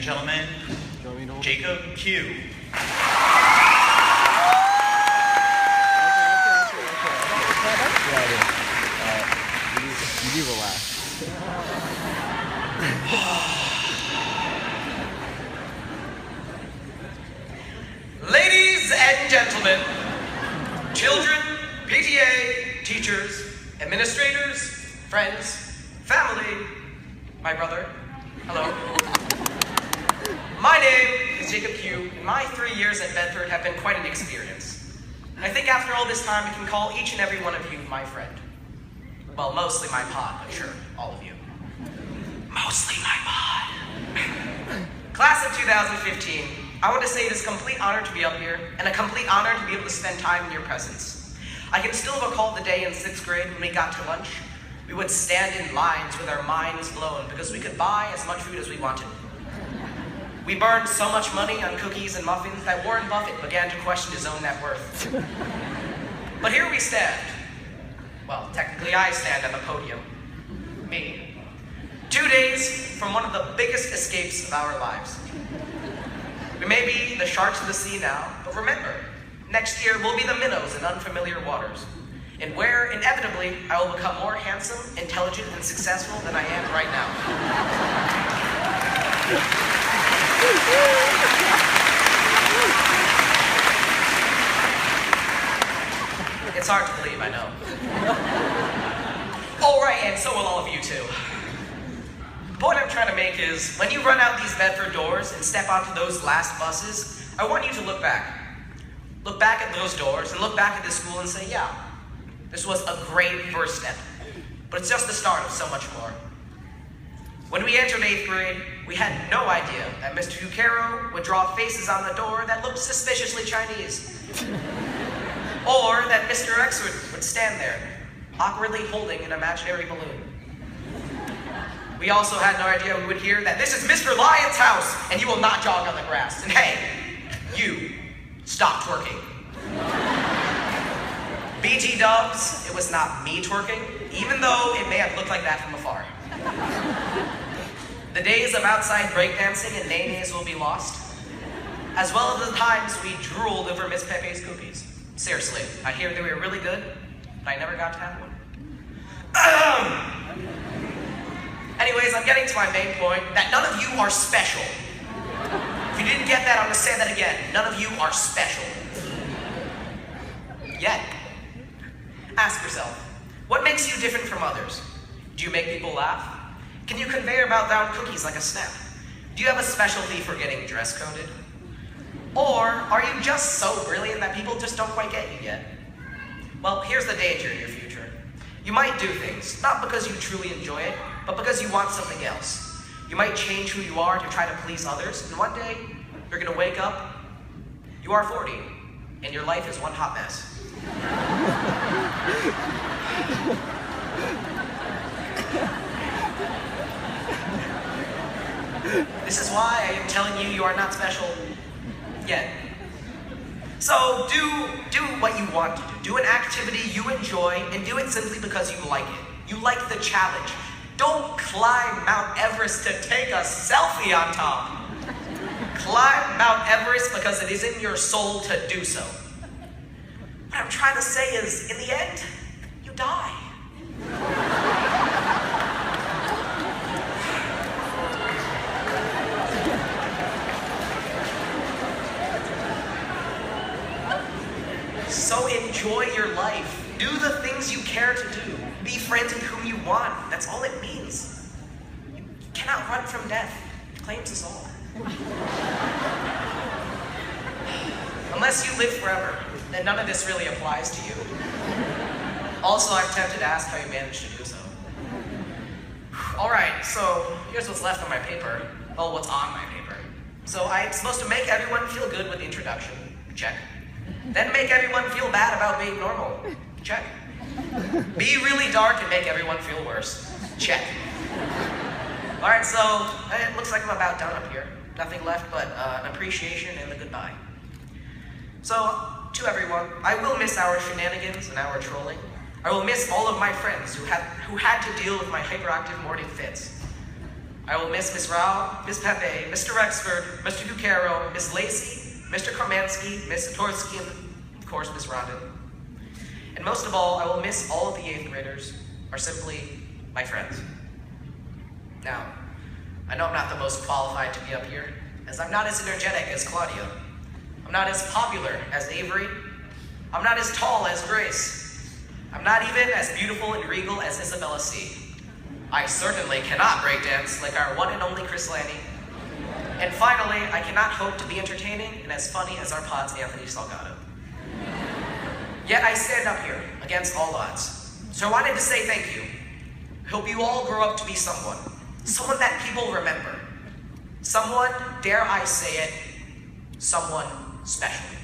and gentlemen, Jacob Q. You relax. Ladies and gentlemen, children, PTA, teachers, administrators, friends, family, my brother, hello. My name is Jacob Q, and my 3 years at Bedford have been quite an experience. And I think after all this time, we can call each and every one of you my friend. Well, mostly my pod, but sure, all of you. Mostly my pod. Class of 2015, I want to say it is a complete honor to be up here, and a complete honor to be able to spend time in your presence. I can still recall the day in 6th grade when we got to lunch. We would stand in lines with our minds blown because we could buy as much food as we wanted. We burned so much money on cookies and muffins that Warren Buffett began to question his own net worth. But here we stand. Well, technically I stand on the podium. Me. 2 days from one of the biggest escapes of our lives. We may be the sharks of the sea now, but remember, next year we'll be the minnows in unfamiliar waters, and where, inevitably, I will become more handsome, intelligent, and successful than I am right now. It's hard to believe, I know. All right, and so will all of you too. The point I'm trying to make is, when you run out these Bedford doors and step onto those last buses, I want you to look back. Look back at those doors and look back at this school and say, yeah, this was a great first step, but it's just the start of so much more. When we entered 8th grade, we had no idea that Mr. Hucaro would draw faces on the door that looked suspiciously Chinese. Or that Mr. X would stand there, awkwardly holding an imaginary balloon. We also had no idea we would hear that this is Mr. Lyon's house, and you will not jog on the grass. And hey, you, stop twerking. BT dubs, it was not me twerking, even though it may have looked like that from afar. The days of outside breakdancing and nays will be lost, as well as the times we drooled over Miss Pepe's cookies. Seriously, I hear they were really good, but I never got to have one. Anyways, I'm getting to my main point, that none of you are special. If you didn't get that, I'm gonna say that again. None of you are special. Yet. Ask yourself, what makes you different from others? Do you make people laugh? Can you conveyor belt down cookies like a snap? Do you have a specialty for getting dress coded? Or are you just so brilliant that people just don't quite get you yet? Well, here's the danger in your future. You might do things, not because you truly enjoy it, but because you want something else. You might change who you are to try to please others, and one day, you're gonna wake up, you are 40, and your life is one hot mess. This is why I am telling you you are not special yet. So do what you want to do. Do an activity you enjoy and do it simply because you like it. You like the challenge. Don't climb Mount Everest to take a selfie on top. Climb Mount Everest because it is in your soul to do so. What I'm trying to say is, in the end, you die. So enjoy your life. Do the things you care to do. Be friends with whom you want. That's all it means. You cannot run from death. It claims us all. Unless you live forever, then none of this really applies to you. Also, I'm tempted to ask how you managed to do so. Alright, so here's what's left on my paper. Well, what's on my paper. So I'm supposed to make everyone feel good with the introduction. Check. Then make everyone feel bad about being normal. Check. Be really dark and make everyone feel worse. Check. Alright, so it looks like I'm about done up here. Nothing left but an appreciation and a goodbye. So, to everyone, I will miss our shenanigans and our trolling. I will miss all of my friends who had to deal with my hyperactive morning fits. I will miss Miss Rao, Miss Pepe, Mr. Rexford, Mr. Ducaro, Miss Lacey, Mr. Kromansky, Miss Satorsky, and of course, Miss Rondon. And most of all, I will miss all of the 8th graders, or simply my friends. Now, I know I'm not the most qualified to be up here, as I'm not as energetic as Claudia. I'm not as popular as Avery. I'm not as tall as Grace. I'm not even as beautiful and regal as Isabella C. I certainly cannot breakdance like our one and only Chris Lanny. And finally, I cannot hope to be entertaining and as funny as our pod's Anthony Salgado. Yet I stand up here against all odds. So I wanted to say thank you. I hope you all grow up to be someone that people remember. Someone, dare I say it, someone special.